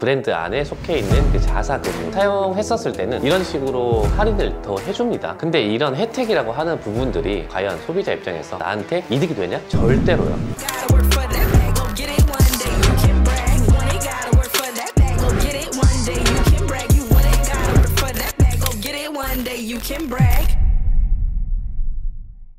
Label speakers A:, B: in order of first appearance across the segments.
A: 브랜드 안에 속해 있는 그 자사금융 사용했었을 때는 이런 식으로 할인을 더 해줍니다. 근데 이런 혜택이라고 하는 부분들이 과연 소비자 입장에서 나한테 이득이 되냐? 절대로요.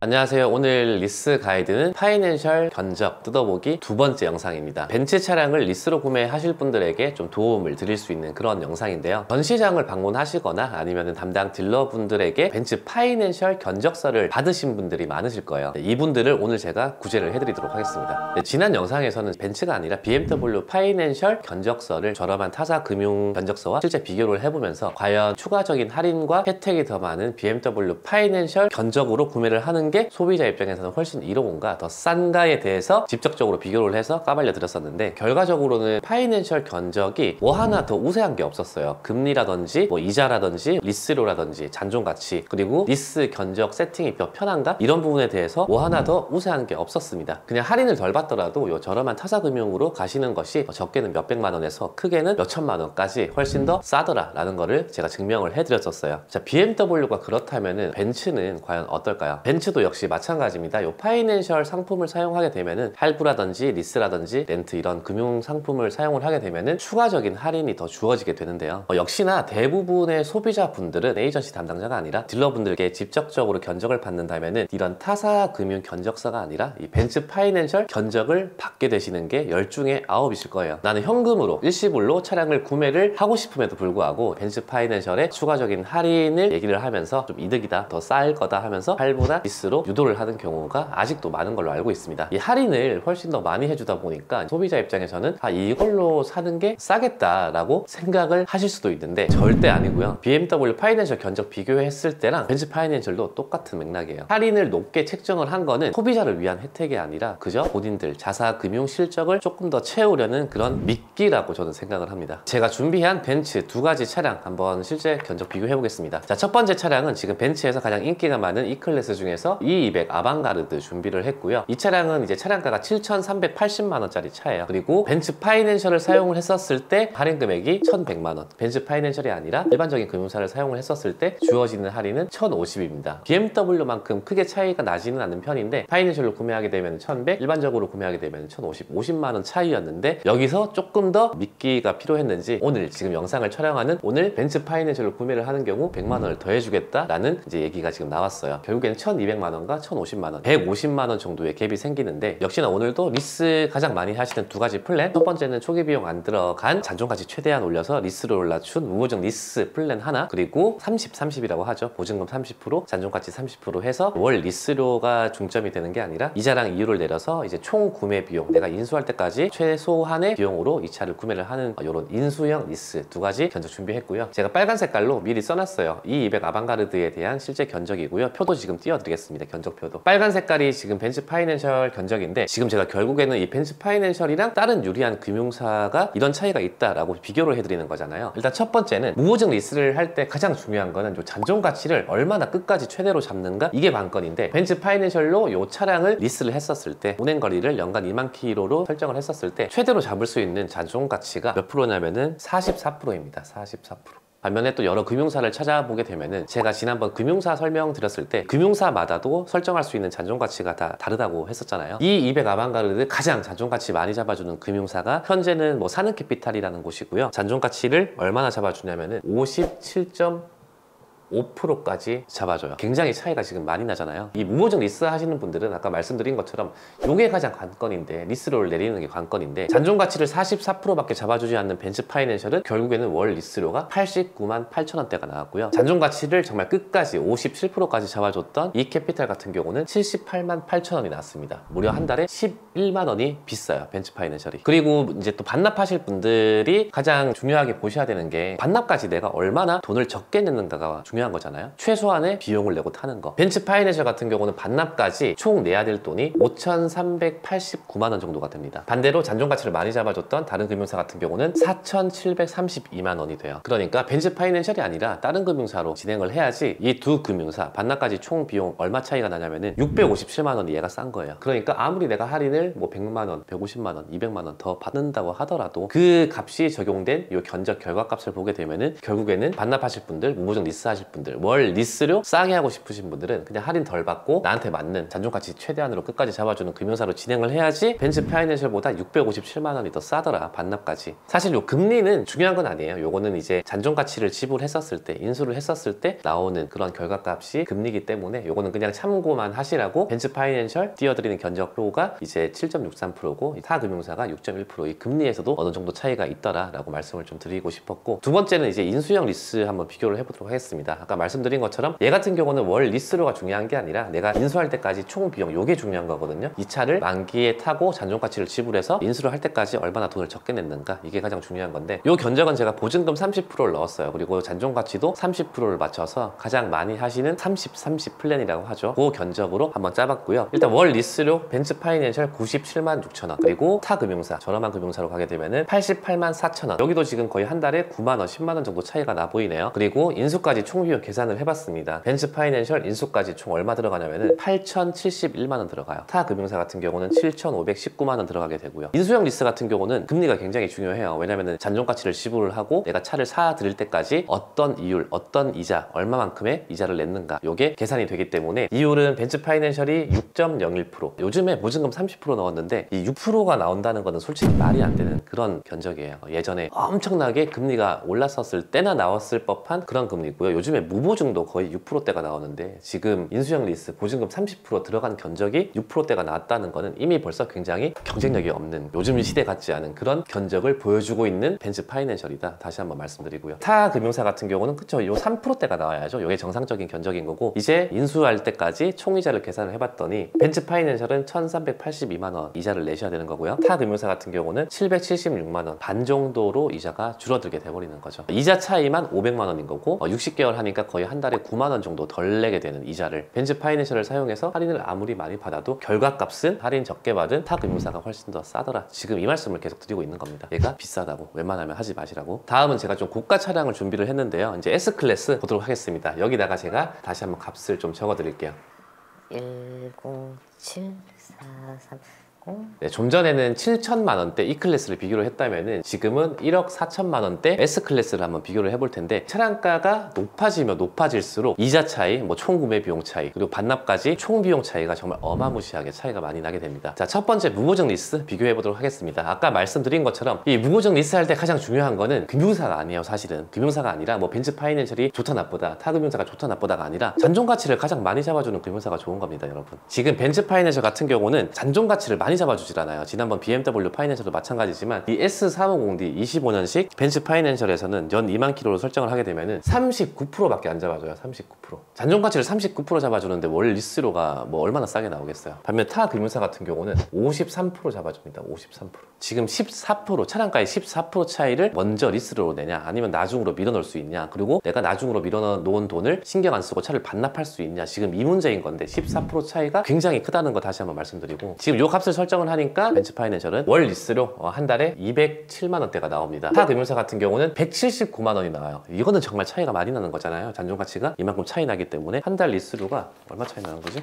A: 안녕하세요. 오늘 리스 가이드는 파이낸셜 견적 뜯어보기 두 번째 영상입니다. 벤츠 차량을 리스로 구매하실 분들에게 좀 도움을 드릴 수 있는 그런 영상인데요. 전시장을 방문하시거나 아니면 담당 딜러분들에게 벤츠 파이낸셜 견적서를 받으신 분들이 많으실 거예요. 이분들을 오늘 제가 구제를 해드리도록 하겠습니다. 지난 영상에서는 벤츠가 아니라 BMW 파이낸셜 견적서를 저렴한 타사 금융 견적서와 실제 비교를 해보면서 과연 추가적인 할인과 혜택이 더 많은 BMW 파이낸셜 견적으로 구매를 하는 게 소비자 입장에서는 훨씬 이로운가 더 싼가에 대해서 직접적으로 비교를 해서 까발려 드렸었는데, 결과적으로는 파이낸셜 견적이 뭐 하나 더 우세한 게 없었어요. 금리라든지 뭐 이자라든지 리스료라든지 잔존가치, 그리고 리스 견적 세팅이 더 편한가, 이런 부분에 대해서 뭐 하나 더 우세한 게 없었습니다. 그냥 할인을 덜 받더라도 요 저렴한 타사금융으로 가시는 것이 적게는 몇백만 원에서 크게는 몇천만 원까지 훨씬 더 싸더라 라는 거를 제가 증명을 해드렸었어요. 자, BMW가 그렇다면은 벤츠는 과연 어떨까요? 벤츠도 역시 마찬가지입니다. 요 파이낸셜 상품을 사용하게 되면은 할부라든지 리스라든지 렌트 이런 금융 상품을 사용을 하게 되면은 추가적인 할인이 더 주어지게 되는데요. 역시나 대부분의 소비자분들은 에이전시 담당자가 아니라 딜러분들께 직접적으로 견적을 받는다면은 이런 타사 금융 견적서가 아니라 이 벤츠 파이낸셜 견적을 받게 되시는 게 10중에 9이실 거예요. 나는 현금으로 일시불로 차량을 구매를 하고 싶음에도 불구하고 벤츠 파이낸셜에 추가적인 할인을 얘기를 하면서 좀 이득이다, 더 쌀 거다 하면서 할부나 리스로 유도를 하는 경우가 아직도 많은 걸로 알고 있습니다. 이 할인을 훨씬 더 많이 해주다 보니까 소비자 입장에서는 이걸로 사는 게 싸겠다라고 생각을 하실 수도 있는데 절대 아니고요. BMW 파이낸셜 견적 비교했을 때랑 벤츠 파이낸셜도 똑같은 맥락이에요. 할인을 높게 책정을 한 거는 소비자를 위한 혜택이 아니라 그저 본인들 자사 금융 실적을 조금 더 채우려는 그런 미끼라고 저는 생각을 합니다. 제가 준비한 벤츠 두 가지 차량 한번 실제 견적 비교해 보겠습니다. 자, 첫 번째 차량은 지금 벤츠에서 가장 인기가 많은 E클래스 중에서 E200 아방가르드 준비를 했고요. 이 차량은 이제 차량가가 7,380만 원짜리 차예요. 그리고 벤츠 파이낸셜을 사용을 했었을 때 할인 금액이 1,100만 원. 벤츠 파이낸셜이 아니라 일반적인 금융사를 사용을 했었을 때 주어지는 할인은 1,050입니다. BMW만큼 크게 차이가 나지는 않는 편인데 파이낸셜로 구매하게 되면 1,100, 일반적으로 구매하게 되면 1,050, 50만 원 차이였는데 여기서 조금 더 미끼가 필요했는지 오늘 지금 영상을 촬영하는 오늘 벤츠 파이낸셜로 구매를 하는 경우 100만 원을 더 해주겠다라는 이제 얘기가 지금 나왔어요. 결국에는 1,200만 원과 1,050만 원, 150만 원 정도의 갭이 생기는데, 역시나 오늘도 리스 가장 많이 하시는 두 가지 플랜, 첫 번째는 초기 비용 안 들어간 잔존가치 최대한 올려서 리스를 올라준 무보증 리스 플랜 하나, 그리고 30, 30이라고 하죠. 보증금 30%, 잔존가치 30% 해서 월 리스료가 중점이 되는 게 아니라 이자랑 이율을 내려서 이제 총 구매 비용, 내가 인수할 때까지 최소한의 비용으로 이 차를 구매를 하는 이런 인수형 리스 두 가지 견적 준비했고요. 제가 빨간 색깔로 미리 써놨어요. E200 아방가르드에 대한 실제 견적이고요. 표도 지금 띄워드리겠습니다. 견적표도 빨간 색깔이 지금 벤츠 파이낸셜 견적인데, 지금 제가 결국에는 이 벤츠 파이낸셜이랑 다른 유리한 금융사가 이런 차이가 있다라고 비교를 해드리는 거잖아요. 일단 첫 번째는 무보증 리스를 할 때 가장 중요한 거는 요 잔존가치를 얼마나 끝까지 최대로 잡는가, 이게 관건인데, 벤츠 파이낸셜로 요 차량을 리스를 했었을 때 운행거리를 연간 2만 킬로로 설정을 했었을 때 최대로 잡을 수 있는 잔존가치가 몇 프로냐면은 44%입니다. 44%. 반면에 또 여러 금융사를 찾아보게 되면은, 제가 지난번 금융사 설명드렸을 때 금융사마다도 설정할 수 있는 잔존가치가 다 다르다고 했었잖아요. 이 200 아방가르드 가장 잔존가치 많이 잡아주는 금융사가 현재는 뭐 사는캐피탈이라는 곳이고요. 잔존가치를 얼마나 잡아주냐면은 57.5%까지 잡아줘요. 굉장히 차이가 지금 많이 나잖아요. 이 무보증 리스 하시는 분들은 아까 말씀드린 것처럼 이게 가장 관건인데, 리스료를 내리는 게 관건인데, 잔존가치를 44%밖에 잡아주지 않는 벤츠 파이낸셜은 결국에는 월 리스료가 89만 8천 원대가 나왔고요. 잔존가치를 정말 끝까지 57%까지 잡아줬던 이 캐피탈 같은 경우는 78만 8천 원이 나왔습니다. 무려 한 달에 11만 원이 비싸요, 벤츠 파이낸셜이. 그리고 이제 또 반납하실 분들이 가장 중요하게 보셔야 되는 게, 반납까지 내가 얼마나 돈을 적게 냈는가가 중요합니다. 중요한 거잖아요. 최소한의 비용을 내고 타는 거. 벤츠 파이낸셜 같은 경우는 반납까지 총 내야 될 돈이 5,389만 원 정도가 됩니다. 반대로 잔존가치를 많이 잡아줬던 다른 금융사 같은 경우는 4,732만 원이 돼요. 그러니까 벤츠 파이낸셜이 아니라 다른 금융사로 진행을 해야지 이 두 금융사 반납까지 총 비용 얼마 차이가 나냐면은 657만 원이 얘가 싼 거예요. 그러니까 아무리 내가 할인을 뭐 100만 원, 150만 원, 200만 원 더 받는다고 하더라도 그 값이 적용된 이 견적 결과값을 보게 되면은 결국에는 반납하실 분들, 무보증 리스 하실 분들, 월 리스료 싸게 하고 싶으신 분들은 그냥 할인 덜 받고 나한테 맞는 잔존가치 최대한으로 끝까지 잡아주는 금융사로 진행을 해야지 벤츠 파이낸셜보다 657만 원이 더 싸더라, 반납까지. 사실 요 금리는 중요한 건 아니에요. 요거는 이제 잔존가치를 지불했었을 때, 인수를 했었을 때 나오는 그런 결과값이 금리이기 때문에 요거는 그냥 참고만 하시라고. 벤츠 파이낸셜 띄워드리는 견적표가 이제 7.63%고 타 금융사가 6.1%, 이 금리에서도 어느 정도 차이가 있더라라고 말씀을 좀 드리고 싶었고, 두 번째는 이제 인수형 리스 한번 비교를 해보도록 하겠습니다. 아까 말씀드린 것처럼 얘 같은 경우는 월 리스료가 중요한 게 아니라 내가 인수할 때까지 총 비용, 요게 중요한 거거든요. 이 차를 만기에 타고 잔존가치를 지불해서 인수를 할 때까지 얼마나 돈을 적게 냈는가, 이게 가장 중요한 건데, 요 견적은 제가 보증금 30%를 넣었어요. 그리고 잔존가치도 30%를 맞춰서 가장 많이 하시는 30-30 플랜이라고 하죠. 그 견적으로 한번 짜봤고요. 일단 월 리스료 벤츠 파이낸셜 97만 6천 원, 그리고 타 금융사, 저렴한 금융사로 가게 되면은 88만 4천 원. 여기도 지금 거의 한 달에 9만 원, 10만 원 정도 차이가 나 보이네요. 그리고 인수까지 총 비용 계산을 해봤습니다. 벤츠 파이낸셜 인수까지 총 얼마 들어가냐면은 8,071만 원 들어가요. 타 금융사 같은 경우는 7,519만 원 들어가게 되고요. 인수형 리스 같은 경우는 금리가 굉장히 중요해요. 왜냐면은 잔존가치를 지불을 하고 내가 차를 사드릴 때까지 어떤 이율, 어떤 이자, 얼마만큼의 이자를 냈는가, 요게 계산이 되기 때문에 이율은 벤츠 파이낸셜이 6.01%, 요즘에 보증금 30% 넣었는데 이 6%가 나온다는 거는 솔직히 말이 안 되는 그런 견적이에요. 예전에 엄청나게 금리가 올랐었을 때나 나왔을 법한 그런 금리고요. 요즘에 무보증도 거의 6%대가 나오는데 지금 인수형 리스 보증금 30% 들어간 견적이 6%대가 나왔다는 거는 이미 벌써 굉장히 경쟁력이 없는, 요즘 시대 같지 않은 그런 견적을 보여주고 있는 벤츠 파이낸셜이다, 다시 한번 말씀드리고요. 타 금융사 같은 경우는 그쵸, 요 3%대가 나와야죠. 이게 정상적인 견적인 거고, 이제 인수할 때까지 총이자를 계산을 해봤더니 벤츠 파이낸셜은 1,382만 원 이자를 내셔야 되는 거고요. 타 금융사 같은 경우는 776만 원, 반 정도로 이자가 줄어들게 돼버리는 거죠. 이자 차이만 500만 원인 거고 60개월 하니까 거의 한 달에 9만 원 정도 덜 내게 되는 이자를 벤츠 파이낸셜을 사용해서 할인을 아무리 많이 받아도 결과값은 할인 적게 받은 타 금융사가 훨씬 더 싸더라, 지금 이 말씀을 계속 드리고 있는 겁니다. 얘가 비싸다고 웬만하면 하지 마시라고. 다음은 제가 좀 고가 차량을 준비를 했는데요. 이제 S클래스 보도록 하겠습니다. 여기다가 제가 다시 한번 값을 좀 적어 드릴게요.
B: 107430.
A: 네, 좀 전에는 7천만 원대 E클래스를 비교를 했다면은 지금은 1억 4천만 원대 S클래스를 한번 비교를 해볼 텐데, 차량가가 높아지면 높아질수록 이자 차이, 뭐 총구매 비용 차이, 그리고 반납까지 총 비용 차이가 정말 어마무시하게 차이가 많이 나게 됩니다. 자, 첫 번째 무보증 리스 비교해 보도록 하겠습니다. 아까 말씀드린 것처럼 이 무보증 리스 할 때 가장 중요한 거는 금융사가 아니에요. 사실은 금융사가 아니라 뭐 벤츠 파이낸셜이 좋다 나쁘다, 타 금융사가 좋다 나쁘다가 아니라 잔존가치를 가장 많이 잡아주는 금융사가 좋은 겁니다, 여러분. 지금 벤츠 파이낸셜 같은 경우는 잔존가치를 많이 잡아주질 않아요. 지난번 BMW 파이낸셜도 마찬가지지만 이 S350D 25년식 벤츠 파이낸셜에서는 연 2만 킬로로 설정을 하게 되면은 39%밖에 안 잡아줘요. 39%. 잔존가치를 39% 잡아주는데 월 리스료가 뭐 얼마나 싸게 나오겠어요. 반면 타 금융사 같은 경우는 53% 잡아줍니다. 53%. 지금 14%, 차량가의 14% 차이를 먼저 리스료로 내냐, 아니면 나중으로 밀어넣을 수 있냐, 그리고 내가 나중으로 밀어놓은 돈을 신경 안 쓰고 차를 반납할 수 있냐, 지금 이 문제인 건데 14% 차이가 굉장히 크다는 거 다시 한번 말씀드리고, 지금 요 값을 설정을 하니까 벤츠 파이낸셜은 월 리스료 한 달에 207만 원대가 나옵니다. 타 금융사 같은 경우는 179만 원이 나와요. 이거는 정말 차이가 많이 나는 거잖아요. 잔존가치가 이만큼 차이 나기 때문에 한 달 리스료가 얼마 차이 나는 거지?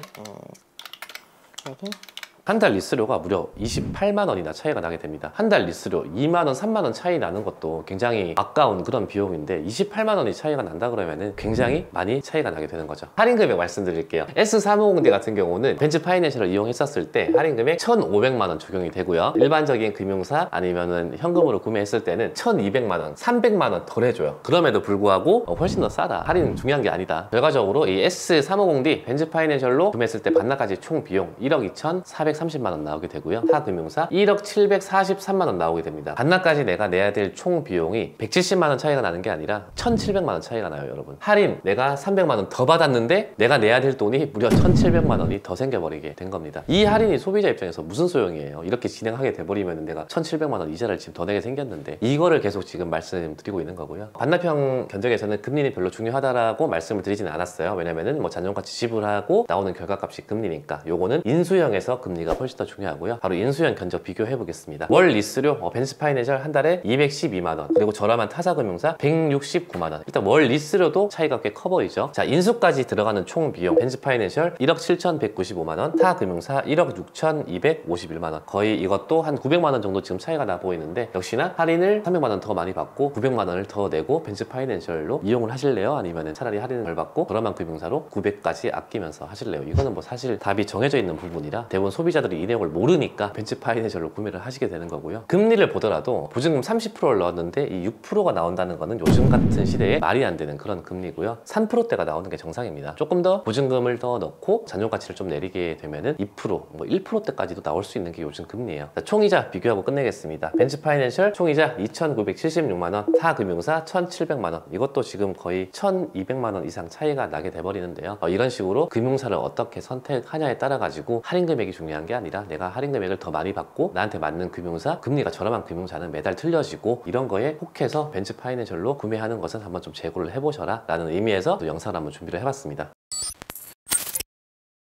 A: 한 달 리스료가 무려 28만 원이나 차이가 나게 됩니다. 한 달 리스료 2만 원, 3만 원 차이 나는 것도 굉장히 아까운 그런 비용인데 28만 원이 차이가 난다 그러면은 굉장히 많이 차이가 나게 되는 거죠. 할인 금액 말씀드릴게요. S350D 같은 경우는 벤츠 파이낸셜을 이용했었을 때 할인 금액 1,500만 원 적용이 되고요. 일반적인 금융사 아니면은 현금으로 구매했을 때는 1,200만 원, 300만 원 덜 해줘요. 그럼에도 불구하고 훨씬 더 싸다. 할인은 중요한 게 아니다. 결과적으로 이 S350D 벤츠 파이낸셜로 구매했을 때 반납까지 총 비용 1억 2,400 430만 원 나오게 되고요. 타 금융사 1억 743만 원 나오게 됩니다. 반납까지 내가 내야 될 총 비용이 170만 원 차이가 나는 게 아니라 1,700만 원 차이가 나요, 여러분. 할인 내가 300만 원 더 받았는데 내가 내야 될 돈이 무려 1,700만 원이 더 생겨버리게 된 겁니다. 이 할인이 소비자 입장에서 무슨 소용이에요? 이렇게 진행하게 돼버리면 내가 1,700만 원 이자를 지금 더 내게 생겼는데, 이거를 계속 지금 말씀드리고 있는 거고요. 반납형 견적에서는 금리는 별로 중요하다라고 말씀을 드리지는 않았어요. 왜냐면은 뭐 잔존가치 지불하고 나오는 결과값이 금리니까. 요거는 인수형에서 금리가 훨씬 더 중요하고요. 바로 인수형 견적 비교해 보겠습니다. 월 리스료 벤츠 파이낸셜 한 달에 212만 원, 그리고 저렴한 타사금융사 169만 원. 일단 월 리스료도 차이가 꽤 커 보이죠. 자, 인수까지 들어가는 총 비용 벤츠 파이낸셜 1억 7,195만 원, 타금융사 1억 6,251만 원. 거의 이것도 한 900만 원 정도 지금 차이가 나 보이는데, 역시나 할인을 300만 원 더 많이 받고 900만 원을 더 내고 벤츠 파이낸셜로 이용을 하실래요? 아니면 차라리 할인을 덜 받고 저렴한 금융사로 900까지 아끼면서 하실래요? 이거는 뭐 사실 답이 정해져 있는 부분이라 대부분 소비자들이 이 내용을 모르니까 벤츠 파이낸셜로 구매를 하시게 되는 거고요. 금리를 보더라도 보증금 30%를 넣었는데 이 6%가 나온다는 거는 요즘 같은 시대에 말이 안 되는 그런 금리고요. 3%대가 나오는 게 정상입니다. 조금 더 보증금을 더 넣고 잔존가치를 좀 내리게 되면은 2%, 뭐 1%대까지도 나올 수 있는 게 요즘 금리예요. 자, 총이자 비교하고 끝내겠습니다. 벤츠 파이낸셜 총이자 2,976만 원, 타금융사 1,700만 원. 이것도 지금 거의 1,200만 원 이상 차이가 나게 돼버리는데요. 이런 식으로 금융사를 어떻게 선택하냐에 따라 가지고 할인 금액이 중요한 게 아니라 내가 할인 금액을 더 많이 받고 나한테 맞는 금융사, 금리가 저렴한 금융사는 매달 틀려지고, 이런 거에 혹해서 벤츠 파이낸셜로 구매하는 것은 한번 좀 재고를 해보셔라 라는 의미에서 또 영상을 한번 준비를 해봤습니다.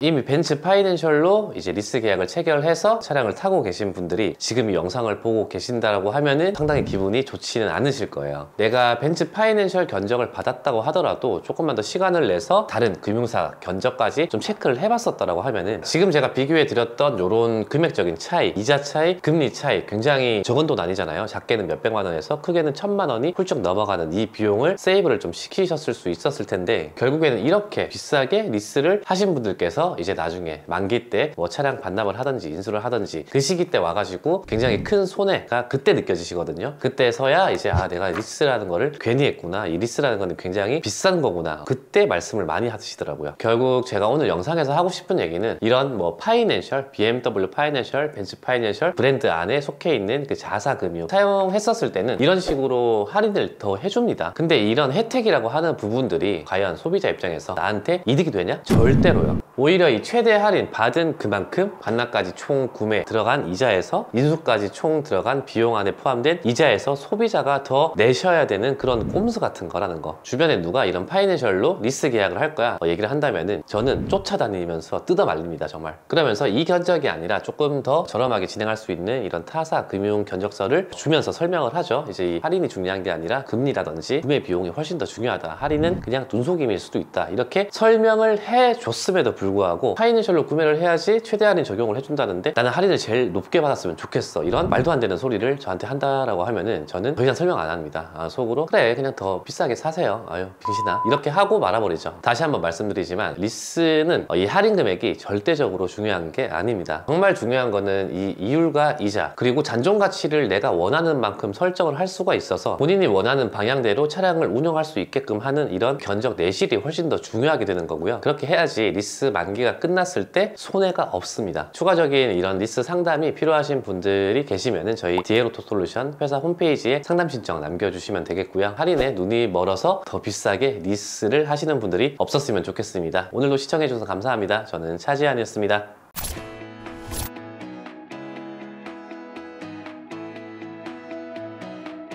A: 이미 벤츠 파이낸셜로 이제 리스 계약을 체결해서 차량을 타고 계신 분들이 지금 이 영상을 보고 계신다라고 하면은 상당히 기분이 좋지는 않으실 거예요. 내가 벤츠 파이낸셜 견적을 받았다고 하더라도 조금만 더 시간을 내서 다른 금융사 견적까지 좀 체크를 해봤었다라고 하면은 지금 제가 비교해 드렸던 요런 금액적인 차이, 이자 차이, 금리 차이, 굉장히 적은 돈 아니잖아요. 작게는 몇백만 원에서 크게는 1,000만 원이 훌쩍 넘어가는 이 비용을 세이브를 좀 시키셨을 수 있었을 텐데, 결국에는 이렇게 비싸게 리스를 하신 분들께서 이제 나중에 만기 때 뭐 차량 반납을 하든지 인수를 하든지 그 시기 때 와가지고 굉장히 큰 손해가 그때 느껴지시거든요. 그때서야 이제 내가 리스라는 거를 괜히 했구나, 이 리스라는 거는 굉장히 비싼 거구나, 그때 말씀을 많이 하시더라고요. 결국 제가 오늘 영상에서 하고 싶은 얘기는 이런 뭐 파이낸셜, BMW 파이낸셜, 벤츠 파이낸셜 브랜드 안에 속해 있는 그 자사금융 사용했었을 때는 이런 식으로 할인을 더 해줍니다. 근데 이런 혜택이라고 하는 부분들이 과연 소비자 입장에서 나한테 이득이 되냐? 절대로요. 오히려 이 최대 할인 받은 그만큼 반납까지 총 구매 들어간 이자에서 인수까지 총 들어간 비용 안에 포함된 이자에서 소비자가 더 내셔야 되는 그런 꼼수 같은 거라는 거. 주변에 누가 이런 파이낸셜로 리스 계약을 할 거야 얘기를 한다면은 저는 쫓아다니면서 뜯어 말립니다, 정말. 그러면서 이 견적이 아니라 조금 더 저렴하게 진행할 수 있는 이런 타사 금융 견적서를 주면서 설명을 하죠. 이제 이 할인이 중요한 게 아니라 금리라든지 구매 비용이 훨씬 더 중요하다, 할인은 그냥 눈속임일 수도 있다, 이렇게 설명을 해줬음에도 불구하고 파이낸셜로 구매를 해야지 최대 할인 적용을 해준다는데 나는 할인을 제일 높게 받았으면 좋겠어, 이런 말도 안 되는 소리를 저한테 한다라고 하면은 저는 더 이상 설명 안 합니다. 속으로 그래 그냥 더 비싸게 사세요, 아유 빙신아, 이렇게 하고 말아버리죠. 다시 한번 말씀드리지만 리스는 이 할인 금액이 절대적으로 중요한 게 아닙니다. 정말 중요한 거는 이 이율과 이자, 그리고 잔존 가치를 내가 원하는 만큼 설정을 할 수가 있어서 본인이 원하는 방향대로 차량을 운영할 수 있게끔 하는 이런 견적 내실이 훨씬 더 중요하게 되는 거고요. 그렇게 해야지 리스 만기가 끝났을 때 손해가 없습니다. 추가적인 이런 리스 상담이 필요하신 분들이 계시면은 저희 디에로토솔루션 회사 홈페이지에 상담 신청 남겨주시면 되겠고요. 할인에 눈이 멀어서 더 비싸게 리스를 하시는 분들이 없었으면 좋겠습니다. 오늘도 시청해주셔서 감사합니다. 저는 차지한이었습니다.